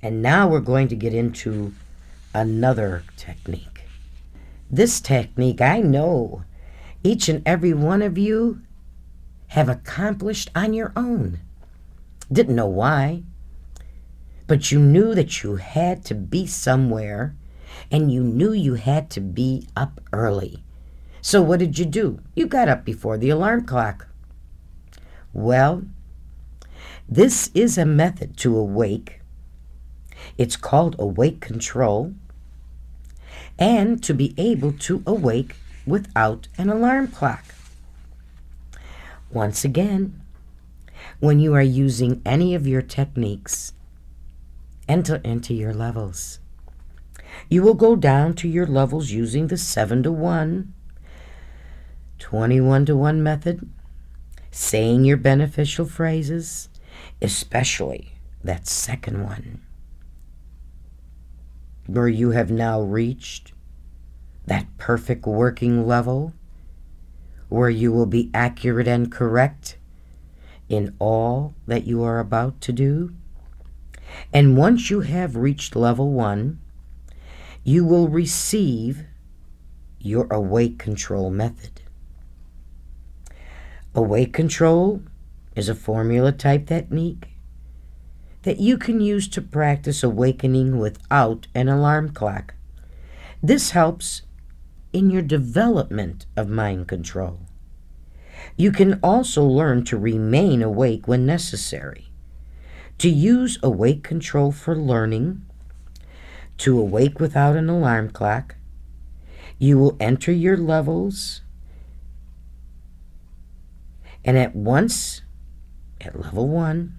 And now we're going to get into another technique. This technique, I know each and every one of you have accomplished on your own. Didn't know why, but you knew that you had to be somewhere, and you knew you had to be up early. So what did you do? You got up before the alarm clock. Well, this is a method to awake. It's called awake control, and to be able to awake without an alarm clock. Once again, when you are using any of your techniques, enter into your levels. You will go down to your levels using the 7-to-1, 21-to-1 method, saying your beneficial phrases, especially that second one, where you have now reached that perfect working level, where you will be accurate and correct in all that you are about to do. And once you have reached level 1, you will receive your awake control method. Awake control is a formula type technique that you can use to practice awakening without an alarm clock. This helps in your development of mind control. You can also learn to remain awake when necessary, to use awake control for learning, to awake without an alarm clock. You will enter your levels, and at level 1,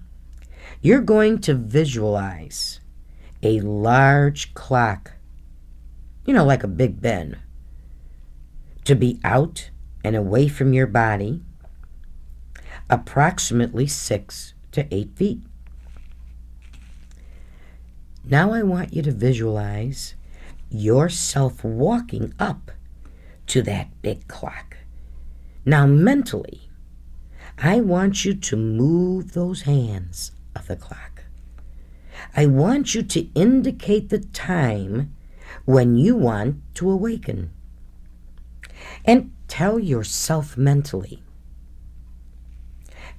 you're going to visualize a large clock, like a Big Ben, to be out and away from your body, approximately 6 to 8 feet. Now I want you to visualize yourself walking up to that big clock. Now mentally, I want you to move those hands of the clock. I want you to indicate the time when you want to awaken. And tell yourself mentally,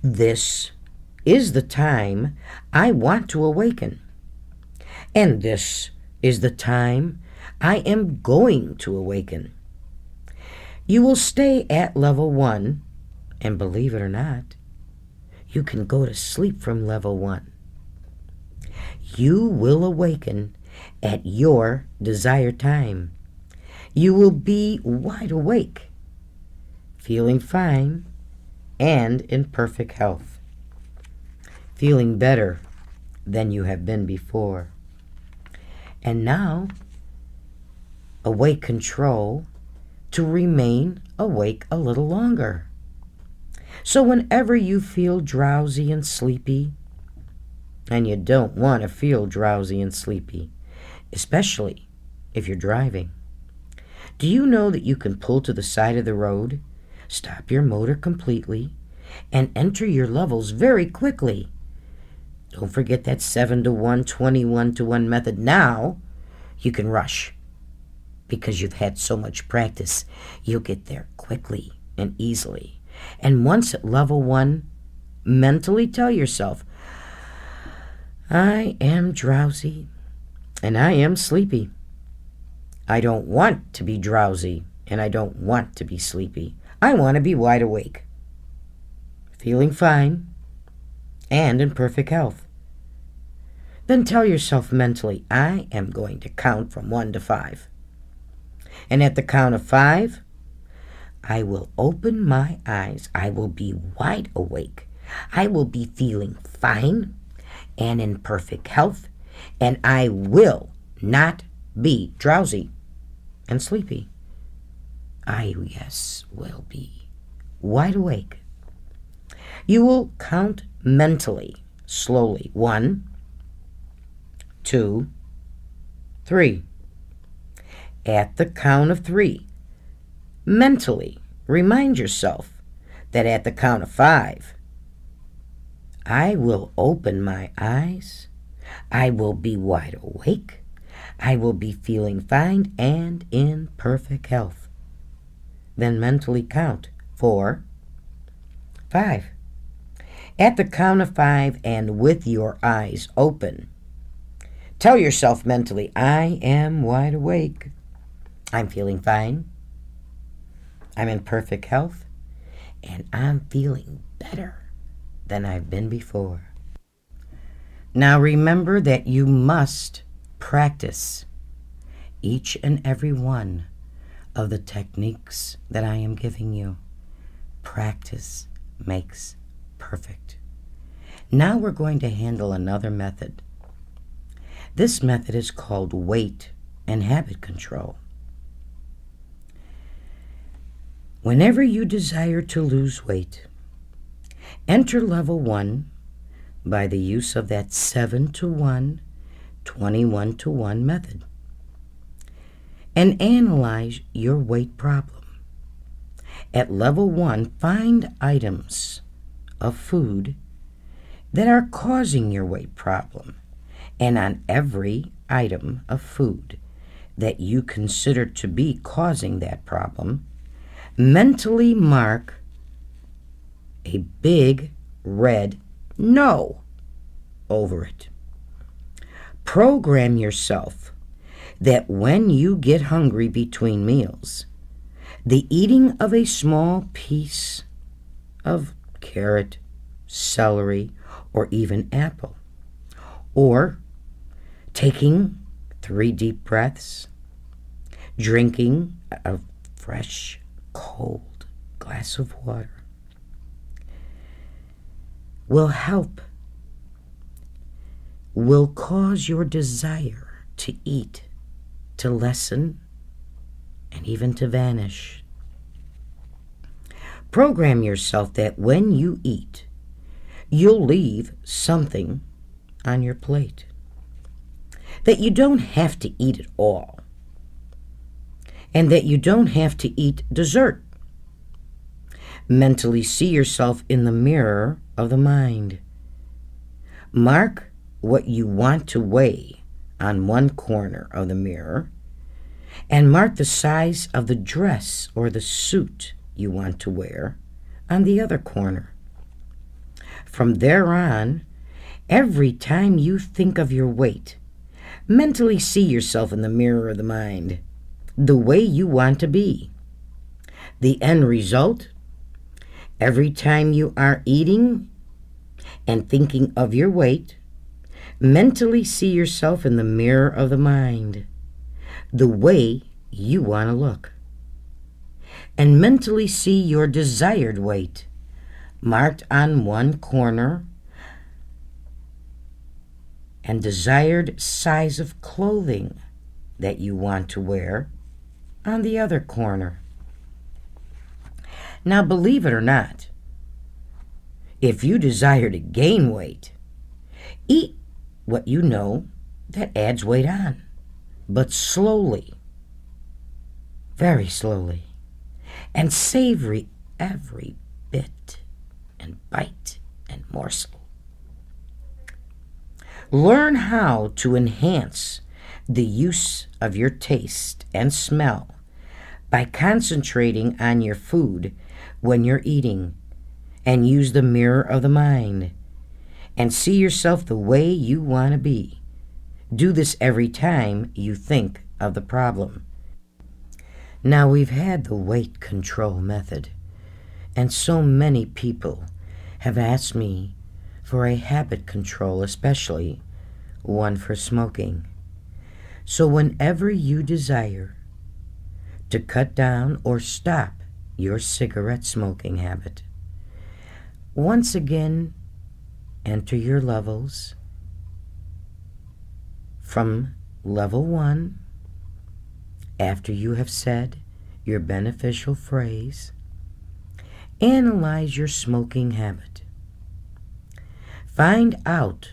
this is the time I want to awaken. And this is the time I am going to awaken. You will stay at level 1, and believe it or not, you can go to sleep from level 1. You will awaken at your desired time. You will be wide awake, feeling fine, and in perfect health, feeling better than you have been before. And now, awake control to remain awake a little longer. So whenever you feel drowsy and sleepy, and you don't want to feel drowsy and sleepy, especially if you're driving, do you know that you can pull to the side of the road, stop your motor completely, and enter your levels very quickly? Don't forget that 7-to-1, 21-to-1 method. Now you can rush because you've had so much practice. You'll get there quickly and easily. And once at level 1, mentally tell yourself, I am drowsy and I am sleepy. I don't want to be drowsy and I don't want to be sleepy. I want to be wide awake, feeling fine, and in perfect health. Then tell yourself mentally, I am going to count from 1 to 5. And at the count of 5, I will open my eyes. I will be wide awake. I will be feeling fine and in perfect health. And I will not be drowsy and sleepy. I, yes, will be wide awake. You will count mentally, slowly. 1, 2, 3. At the count of 3, mentally remind yourself that at the count of 5, I will open my eyes I will be wide awake. I will be feeling fine and in perfect health. Then mentally count 4, 5. At the count of 5 and with your eyes open, tell yourself mentally, I am wide awake. I'm feeling fine. I'm in perfect health. And I'm feeling better than I've been before. Now remember that you must practice each and every one of the techniques that I am giving you. Practice makes perfect. Now we're going to handle another method. This method is called weight and habit control. Whenever you desire to lose weight, enter level 1 by the use of that 7-to-1, 21-to-1 method, and analyze your weight problem. At level 1, find items of food that are causing your weight problem, and on every item of food that you consider to be causing that problem, mentally mark a big red no over it. Program yourself that when you get hungry between meals, the eating of a small piece of carrot, celery, or even apple, or taking 3 deep breaths, drinking a fresh, cold glass of water, will help, will cause your desire to eat to lessen and even to vanish. Program yourself that when you eat, you'll leave something on your plate, that you don't have to eat it all, and that you don't have to eat dessert. Mentally see yourself in the mirror of the mind. Mark what you want to weigh on one corner of the mirror, and mark the size of the dress or the suit you want to wear on the other corner. From there on, every time you think of your weight, mentally see yourself in the mirror of the mind, the way you want to be. The end result, every time you are eating and thinking of your weight, mentally see yourself in the mirror of the mind, the way you want to look. And mentally see your desired weight marked on one corner and desired size of clothing that you want to wear on the other corner. Now, believe it or not, if you desire to gain weight, eat what you know that adds weight on, but slowly, very slowly, and savory every bit and bite and morsel. Learn how to enhance the use of your taste and smell by concentrating on your food when you're eating, and use the mirror of the mind and see yourself the way you want to be. Do this every time you think of the problem. Now, we've had the weight control method, and so many people have asked me for a habit control, especially one for smoking. So whenever you desire to cut down or stop your cigarette smoking habit, once again, enter your levels from level 1 after you have said your beneficial phrase. Analyze your smoking habit. Find out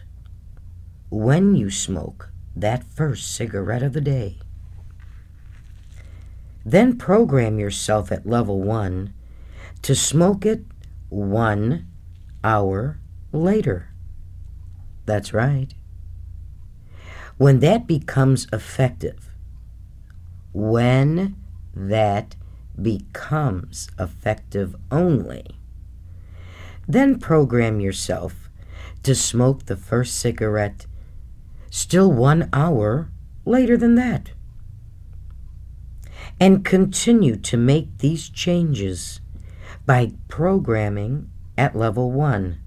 when you smoke that first cigarette of the day. Then program yourself at level 1 to smoke it 1 hour later. That's right, When that becomes effective, only, then program yourself to smoke the first cigarette still 1 hour later than that. And continue to make these changes by programming at level 1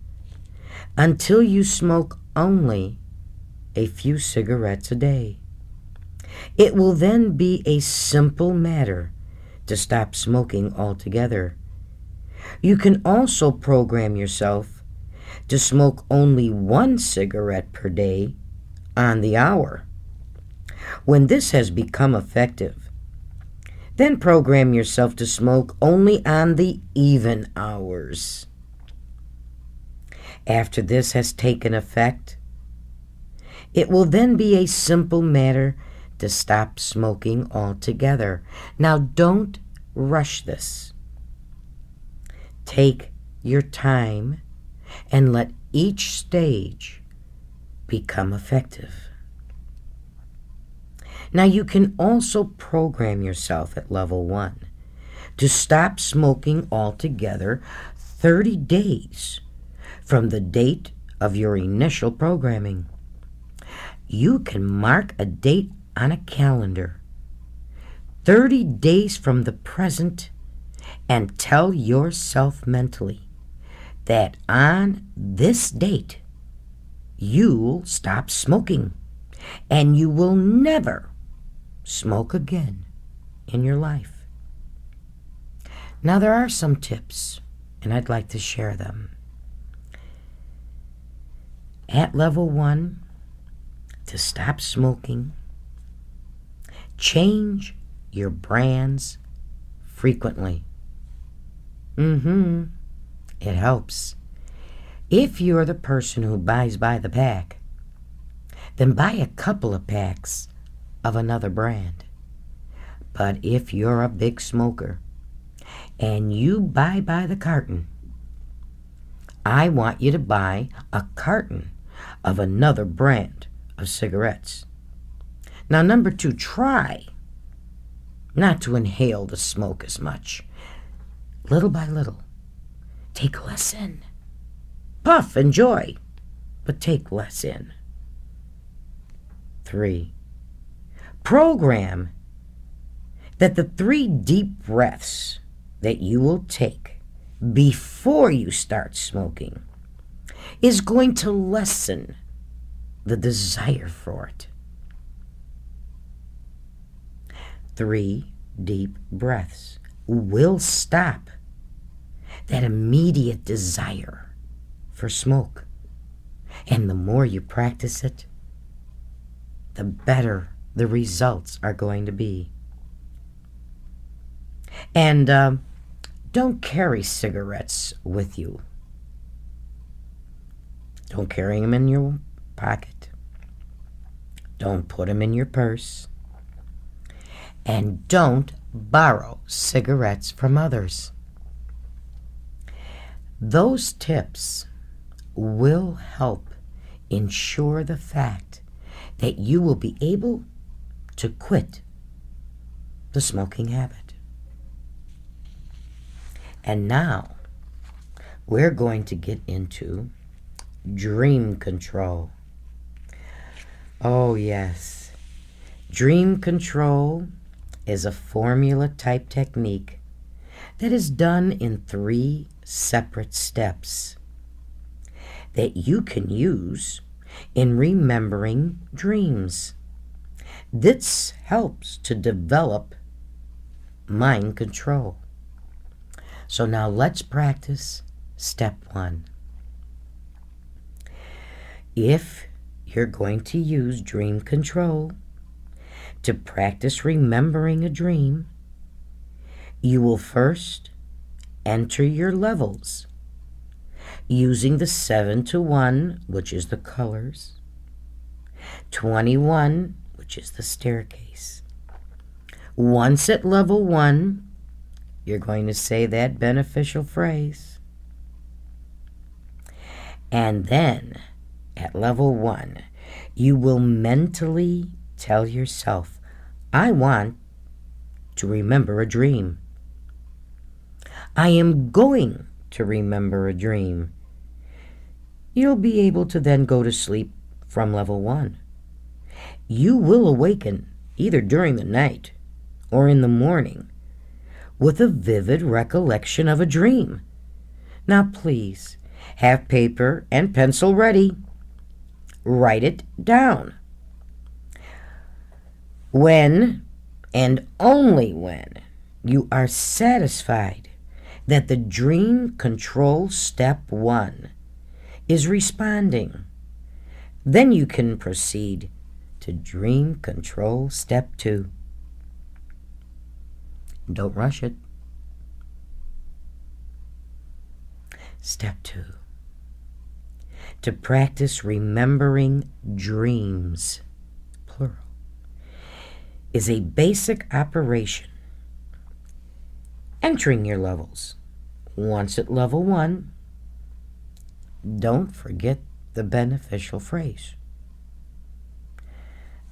until you smoke only a few cigarettes a day. It will then be a simple matter to stop smoking altogether. You can also program yourself to smoke only 1 cigarette per day on the hour. When this has become effective, then program yourself to smoke only on the even hours. After this has taken effect, it will then be a simple matter to stop smoking altogether. Now, don't rush this. Take your time and let each stage become effective. Now, you can also program yourself at level 1 to stop smoking altogether 30 days from the date of your initial programming. You can mark a date on a calendar 30 days from the present and tell yourself mentally that on this date you'll stop smoking and you will never smoke again in your life. Now, there are some tips, and I'd like to share them. At level 1, to stop smoking, change your brands frequently. It helps. If you're the person who buys by the pack, then buy a couple of packs of another brand. But if you're a big smoker and you buy by the carton, I want you to buy a carton of another brand of cigarettes. Now, number 2, try not to inhale the smoke as much. Little by little, take less in. Puff, enjoy, but take less in. 3, program that the 3 deep breaths that you will take before you start smoking is going to lessen the desire for it. 3 deep breaths will stop that immediate desire for smoke. And the more you practice it, the better the results are going to be. And don't carry cigarettes with you. Don't carry them in your pocket. Don't put them in your purse. And don't borrow cigarettes from others. Those tips will help ensure the fact that you will be able to quit the smoking habit. And now we're going to get into dream control. Oh yes, dream control is a formula type technique that is done in 3 separate steps that you can use in remembering dreams. This helps to develop mind control. So now let's practice step 1. If you're going to use dream control to practice remembering a dream, you will first enter your levels using the 7 to 1, which is the colors, 21, which is the staircase. Once at level 1, you're going to say that beneficial phrase. And then, at level 1, You will mentally tell yourself, I want to remember a dream. I am going to remember a dream. You'll be able to then go to sleep from level 1. You will awaken either during the night or in the morning with a vivid recollection of a dream. Now please, have paper and pencil ready. Write it down. When, and only when, you are satisfied that the dream control step 1 is responding, then you can proceed to dream control step 2. Don't rush it. Step 2. To practice remembering dreams, plural, is a basic operation. Entering your levels. Once at level 1, don't forget the beneficial phrase.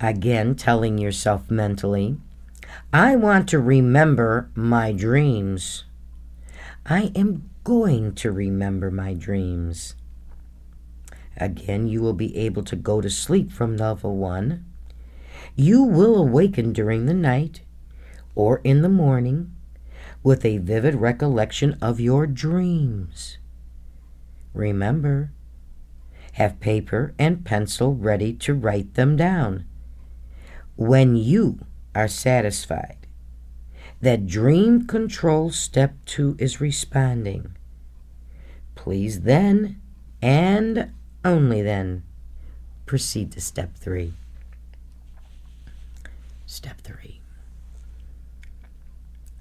Again, telling yourself mentally, I want to remember my dreams. I am going to remember my dreams. Again, you will be able to go to sleep from level 1. You will awaken during the night or in the morning with a vivid recollection of your dreams. Remember, have paper and pencil ready to write them down. When you are satisfied that dream control step 2 is responding, please then, and only then, proceed to step 3. Step 3.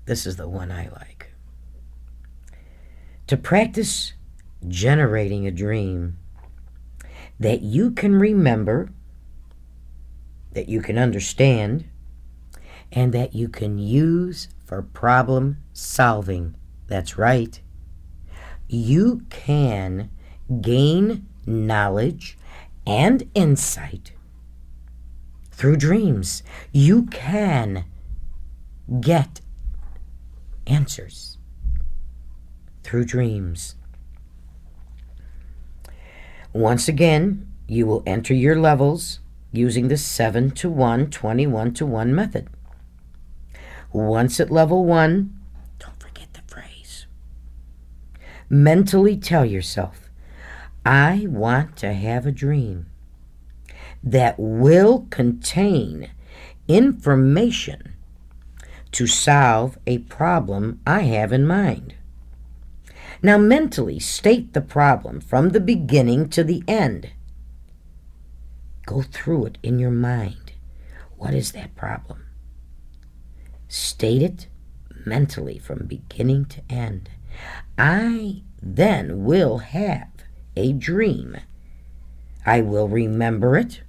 This is the one I like. To practice generating a dream that you can remember, that you can understand, and that you can use for problem solving. That's right. You can gain knowledge and insight through dreams. You can get answers through dreams. Once again, you will enter your levels using the 7 to 1, 21 to 1 method. Once at level 1, don't forget the phrase. Mentally tell yourself, I want to have a dream that will contain information to solve a problem I have in mind. Now mentally state the problem from the beginning to the end. Go through it in your mind. What is that problem? State it mentally from beginning to end. I then will have a dream. I will remember it.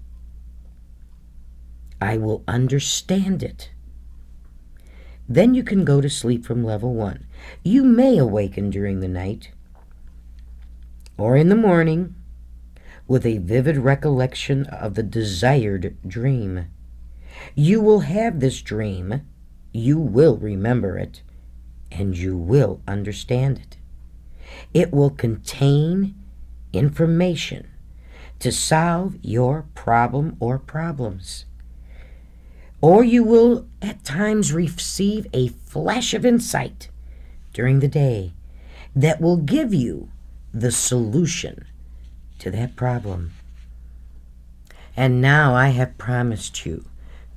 I will understand it. Then you can go to sleep from level 1. You may awaken during the night or in the morning with a vivid recollection of the desired dream. You will have this dream, you will remember it, and you will understand it. It will contain information to solve your problem or problems. Or you will at times receive a flash of insight during the day that will give you the solution to that problem. And now I have promised you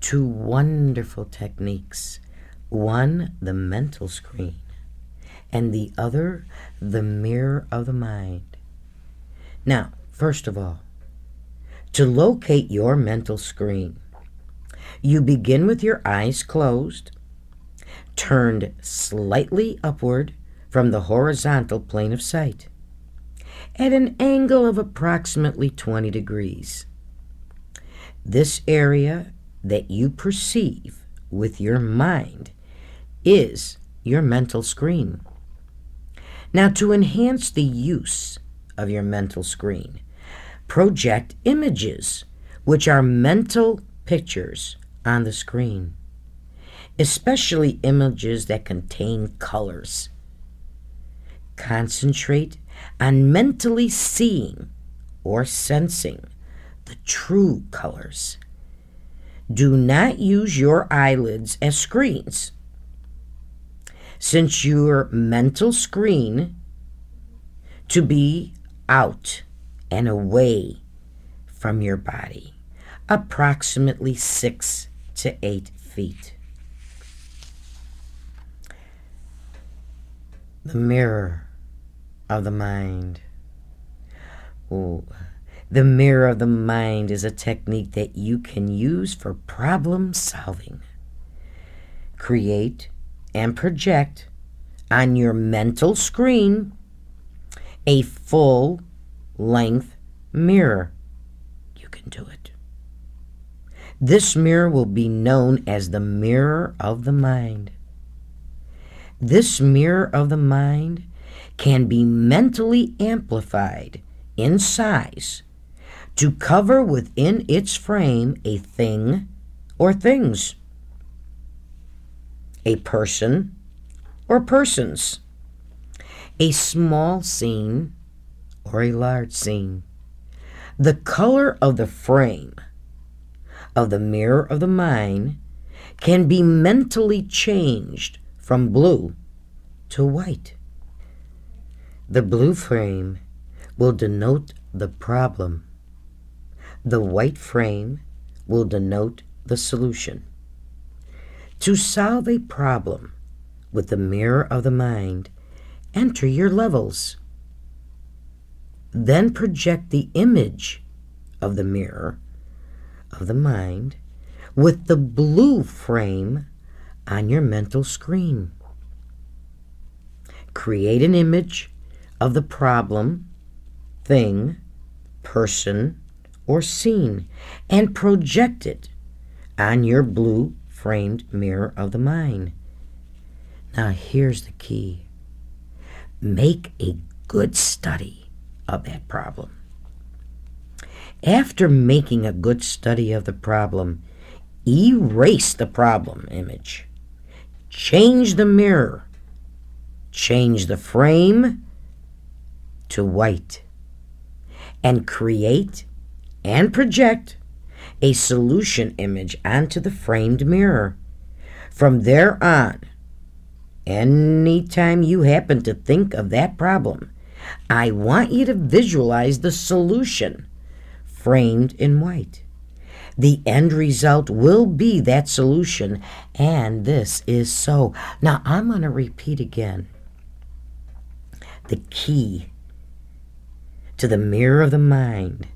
2 wonderful techniques. One, the mental screen, and the other, the mirror of the mind. Now, first of all, to locate your mental screen, you begin with your eyes closed, turned slightly upward from the horizontal plane of sight, at an angle of approximately 20 degrees. This area that you perceive with your mind is your mental screen. Now, to enhance the use of your mental screen, project images which are mental pictures on the screen, especially images that contain colors. Concentrate on mentally seeing or sensing the true colors. Do not use your eyelids as screens, since your mental screen to be out and away from your body, approximately 6 to 8 feet. The mirror of the mind. Oh, the mirror of the mind is a technique that you can use for problem solving. Create and project on your mental screen a full-length mirror. You can do it. This mirror will be known as the mirror of the mind. This mirror of the mind can be mentally amplified in size to cover within its frame a thing or things, a person or persons, a small scene or a large scene. The color of the frame of the mirror of the mind can be mentally changed from blue to white. The blue frame will denote the problem. The white frame will denote the solution. To solve a problem with the mirror of the mind, enter your levels. Then project the image of the mirror of the mind with the blue frame on your mental screen. Create an image of the problem, thing, person, or scene and project it on your blue framed mirror of the mind. Now here's the key. Make a good study of that problem. After making a good study of the problem, erase the problem image. Change the mirror. Change the frame to white. And create and project a solution image onto the framed mirror. From there on, anytime you happen to think of that problem, I want you to visualize the solution framed in white. The end result will be that solution, and this is so. Now, I'm going to repeat again. The key to the mirror of the mind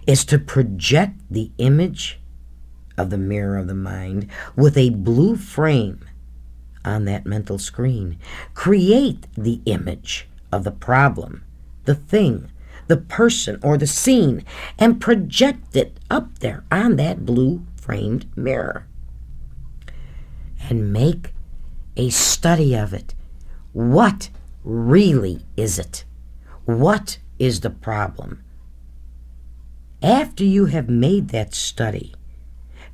is to project the image of the mirror of the mind with a blue frame on that mental screen. Create the image of the problem, the thing, the person, or the scene, and project it up there on that blue framed mirror. And make a study of it. What really is it? What is the problem? After you have made that study,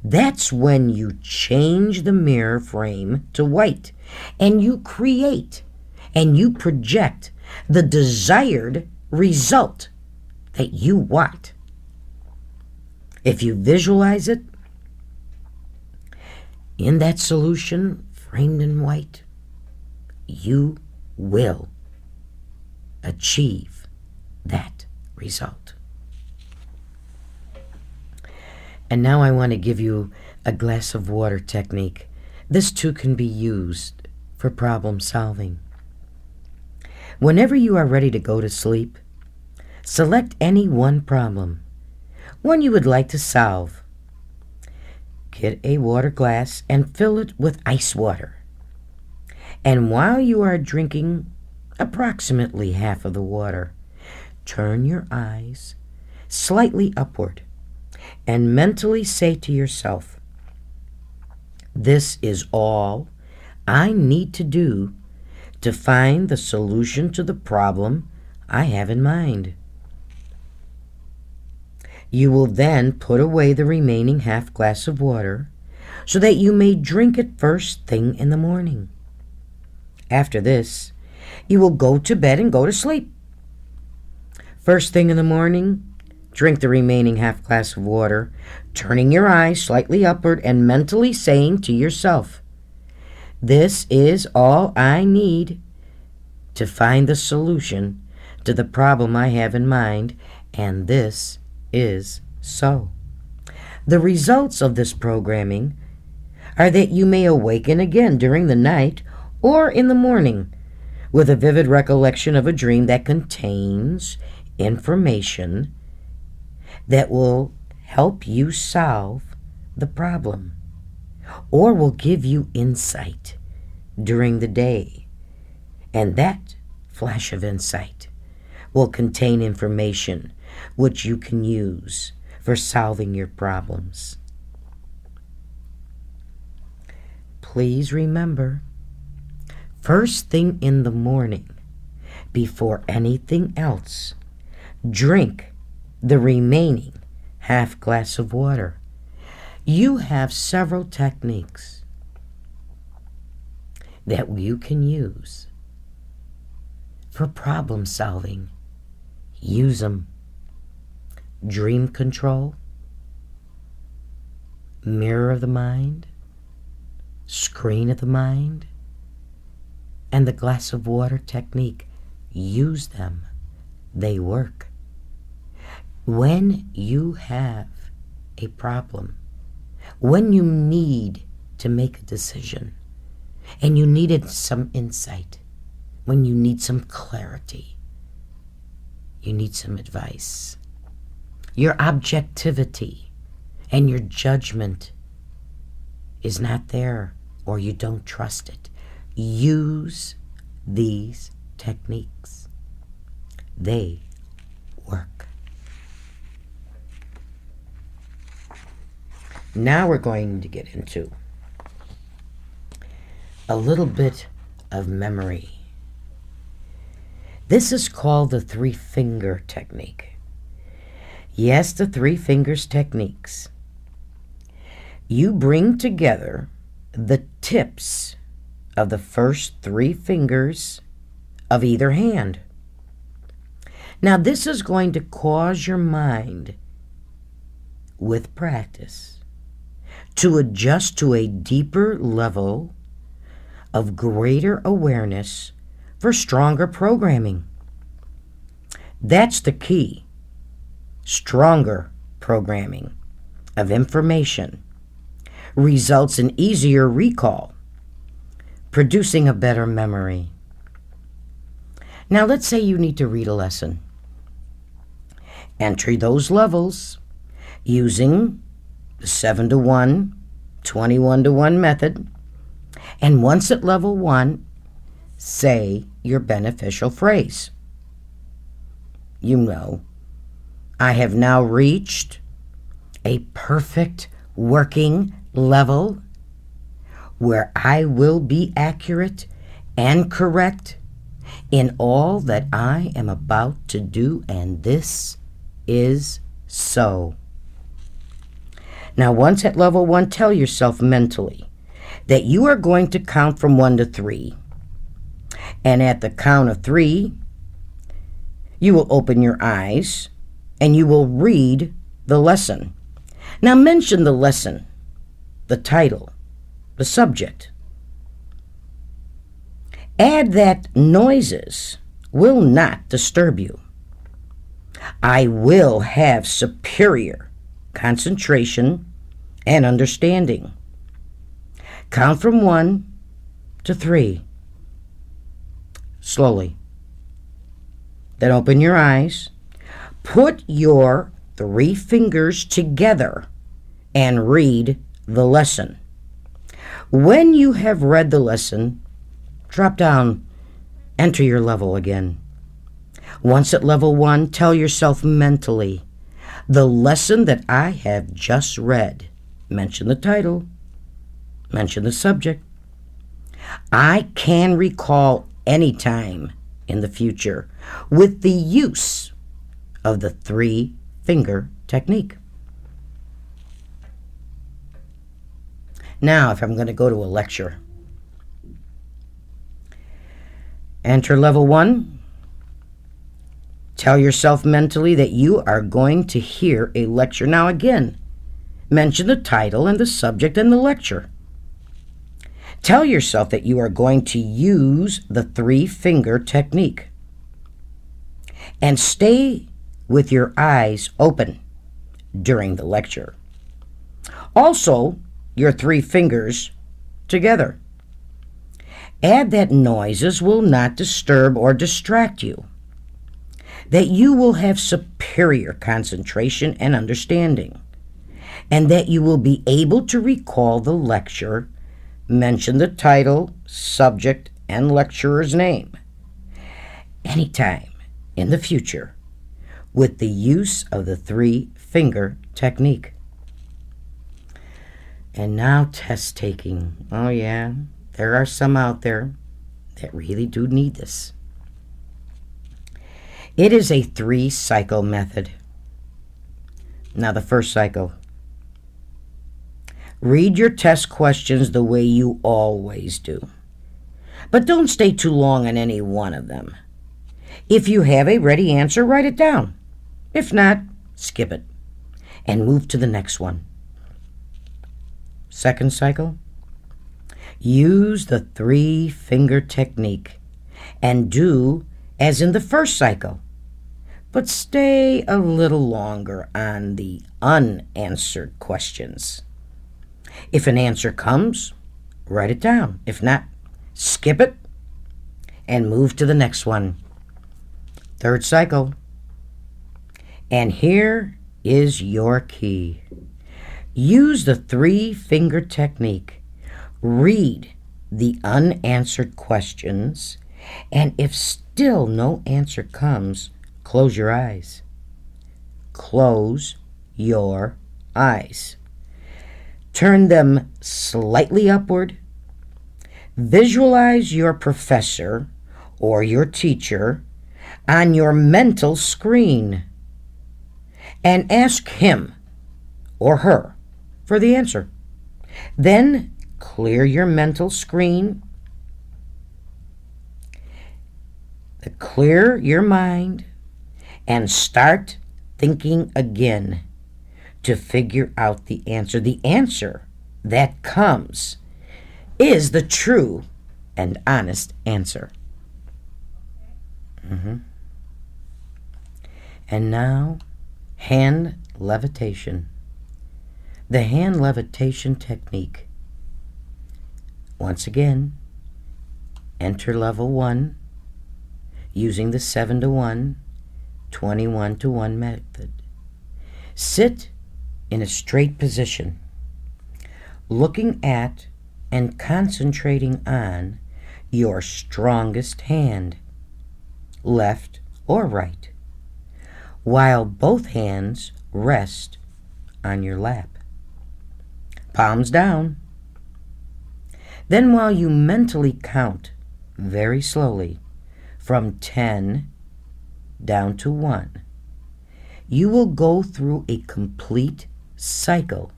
that's when you change the mirror frame to white, and you create and you project the desired result that you want. If you visualize it in that solution framed in white, you will achieve that result. And now I want to give you a glass of water technique. This too can be used for problem solving. Whenever you are ready to go to sleep, select any one problem, one you would like to solve. Get a water glass and fill it with ice water. And while you are drinking approximately half of the water, turn your eyes slightly upward and mentally say to yourself, "This is all I need to do to find the solution to the problem I have in mind." You will then put away the remaining half glass of water so that you may drink it first thing in the morning. After this, you will go to bed and go to sleep. First thing in the morning, drink the remaining half glass of water, turning your eyes slightly upward and mentally saying to yourself, "This is all I need to find the solution to the problem I have in mind, and this is so." The results of this programming are that you may awaken again during the night or in the morning with a vivid recollection of a dream that contains information that will help you solve the problem or will give you insight during the day. And that flash of insight will contain information which you can use for solving your problems. Please remember, first thing in the morning, before anything else, drink the remaining half glass of water. You have several techniques that you can use for problem solving. Use them. Dream control, mirror of the mind, screen of the mind, and the glass of water technique. Use them. They work. When you have a problem, when you need to make a decision, and you needed some insight, when you need some clarity, you need some advice, your objectivity and your judgment is not there, or you don't trust it, use these techniques. They work. Now we're going to get into a little bit of memory. This is called the three-finger technique. Yes, the three fingers techniques. You bring together the tips of the first three fingers of either hand. Now, this is going to cause your mind, with practice, to adjust to a deeper level of greater awareness for stronger programming. That's the key. Stronger programming of information results in easier recall, producing a better memory. Now, let's say you need to read a lesson. Enter those levels using the 7-to-1, 21-to-1 method, and once at level 1, say your beneficial phrase. You know, I have now reached a perfect working level where I will be accurate and correct in all that I am about to do, and this is so. Now, once at level 1, tell yourself mentally that you are going to count from 1 to 3. And at the count of 3, you will open your eyes and you will read the lesson. Now, mention the lesson, the title, the subject. Add that noises will not disturb you. I will have superior concentration and understanding. Count from 1 to 3. Slowly. Then open your eyes. Put your 3 fingers together and read the lesson. When you have read the lesson, drop down, enter your level again. Once at level 1, tell yourself mentally, the lesson that I have just read. Mention the title. Mention the subject. I can recall any time in the future with the use of the 3-finger technique. Now, if I'm going to go to a lecture, enter level 1. Tell yourself mentally that you are going to hear a lecture. Now again, mention the title and the subject and the lecture. Tell yourself that you are going to use the 3-finger technique. And stay with your eyes open during the lecture. Also, your 3 fingers together. Add that noises will not disturb or distract you, that you will have superior concentration and understanding, and that you will be able to recall the lecture, mention the title, subject, and lecturer's name anytime in the future with the use of the 3-finger technique. And now test taking. Oh yeah, there are some out there that really do need this. It is a 3-cycle method. Now the first cycle. Read your test questions the way you always do. But don't stay too long on any one of them. If you have a ready answer, write it down. If not, skip it and move to the next one. Second cycle. Use the 3-finger technique and do as in the first cycle, but stay a little longer on the unanswered questions. If an answer comes, write it down. If not, skip it and move to the next one. Third cycle. And here is your key. Use the 3-finger technique. Read the unanswered questions, and if still no answer comes, close your eyes. Close your eyes. Turn them slightly upward. Visualize your professor or your teacher on your mental screen and ask him or her for the answer. Then clear your mental screen. Clear your mind and start thinking again to figure out the answer. The answer that comes is the true and honest answer. And now, hand levitation. The hand levitation technique. Once again, enter level 1 using the 7-to-1, 21-to-1 method. Sit in a straight position, looking at and concentrating on your strongest hand, left or right, while both hands rest on your lap. Palms down. Then while you mentally count very slowly from 10 down to 1, you will go through a complete cycle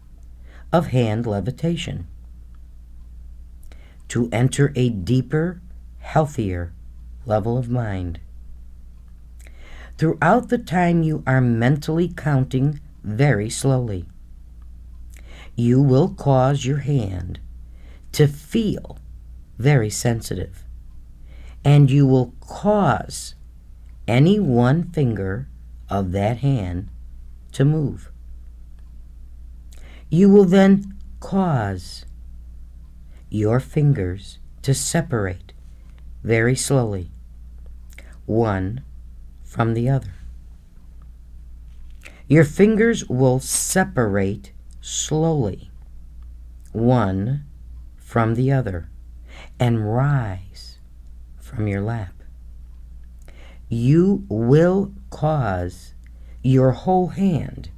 of hand levitation to enter a deeper, healthier level of mind. Throughout the time you are mentally counting very slowly, you will cause your hand to feel very sensitive, and you will cause any one finger of that hand to move. You will then cause your fingers to separate very slowly, one from the other. Your fingers will separate slowly, one from the other, and rise from your lap. You will cause your whole hand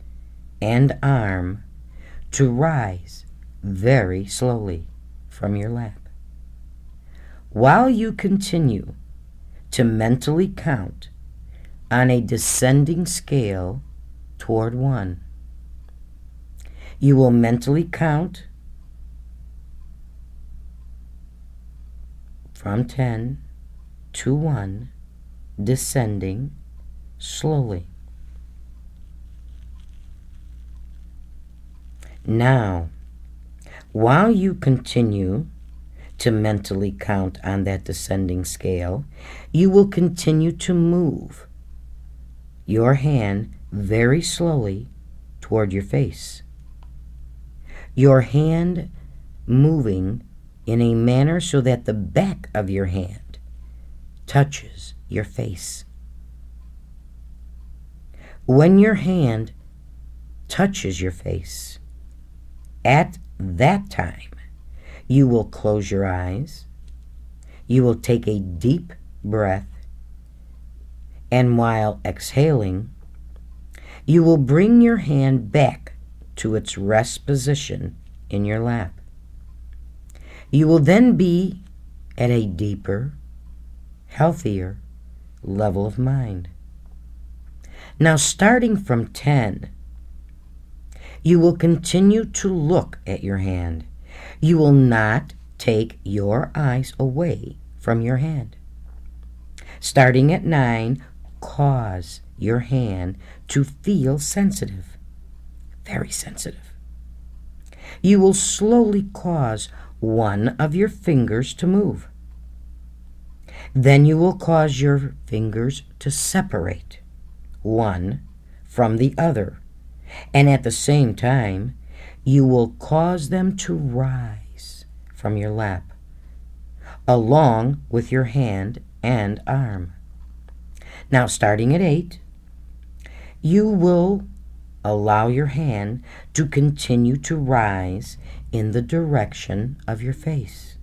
and arm to rise very slowly from your lap, while you continue to mentally count on a descending scale toward 1. You will mentally count from 10 to 1, descending slowly. Now, while you continue to mentally count on that descending scale, you will continue to move your hand very slowly toward your face. Your hand moving in a manner so that the back of your hand touches your face. When your hand touches your face, at that time, you will close your eyes, you will take a deep breath, and while exhaling, you will bring your hand back to its rest position in your lap. You will then be at a deeper, healthier level of mind. Now, starting from 10, you will continue to look at your hand. You will not take your eyes away from your hand. Starting at 9, cause your hand to feel sensitive, very sensitive. You will slowly cause one of your fingers to move. Then you will cause your fingers to separate, one from the other. And at the same time, you will cause them to rise from your lap, along with your hand and arm. Now, starting at 8, you will allow your hand to continue to rise in the direction of your face.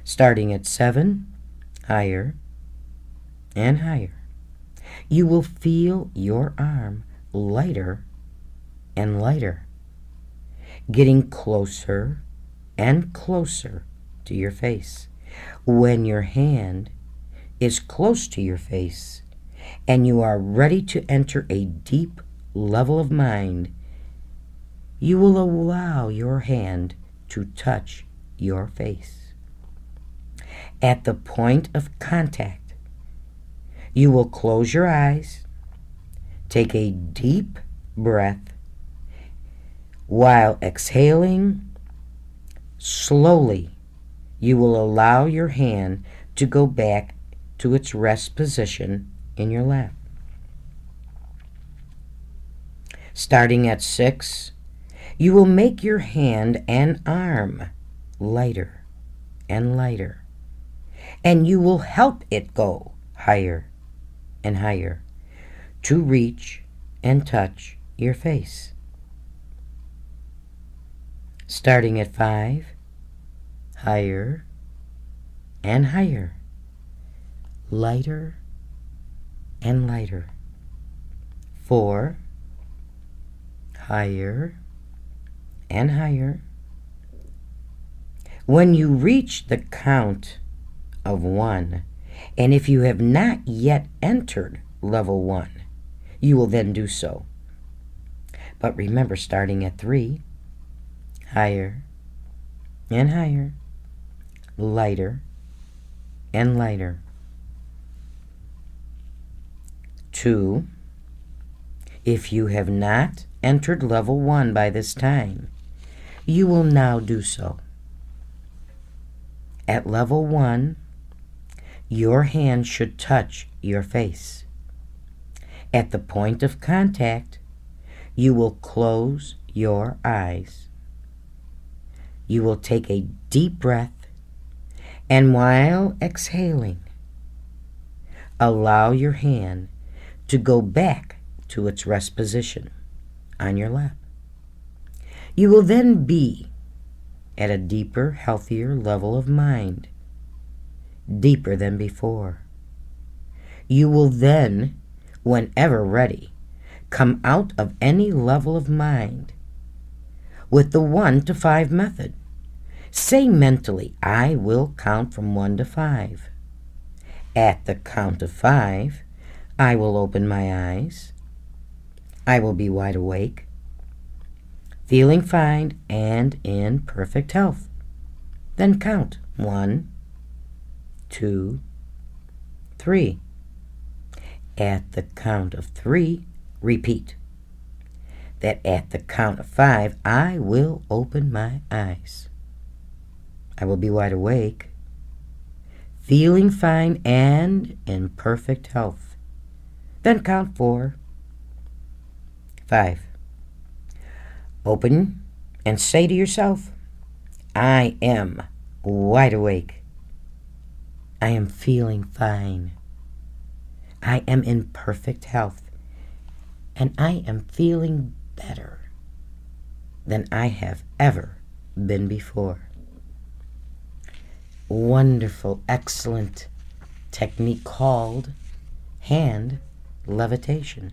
Starting at 7, higher and higher, you will feel your arm lighter and lighter, getting closer and closer to your face. When your hand is close to your face and you are ready to enter a deep level of mind, you will allow your hand to touch your face. At the point of contact, you will close your eyes, take a deep breath, while exhaling, slowly you will allow your hand to go back to its rest position in your lap. Starting at 6, you will make your hand and arm lighter and lighter, and you will help it go higher and higher to reach and touch your face. Starting at 5, higher and higher, lighter and lighter. 4, higher and higher. When you reach the count of 1, and if you have not yet entered level 1, you will then do so. But remember, starting at 3, higher and higher, lighter and lighter. 2, if you have not entered level 1 by this time, you will now do so. At level 1, your hand should touch your face. At the point of contact, you will close your eyes. You will take a deep breath, and while exhaling, allow your hand to go back to its rest position on your lap. You will then be at a deeper, healthier level of mind, deeper than before. You will then, whenever ready, come out of any level of mind with the 1 to 5 method. Say mentally, I will count from 1 to 5. At the count of 5, I will open my eyes. I will be wide awake, feeling fine and in perfect health. Then count 1, 2, 3. At the count of 3, repeat that at the count of 5, I will open my eyes. I will be wide awake, feeling fine and in perfect health. Then count 4, 5. Open and say to yourself, I am wide awake. I am feeling fine. I am in perfect health. And I am feeling better than I have ever been before. Wonderful, excellent technique called hand levitation.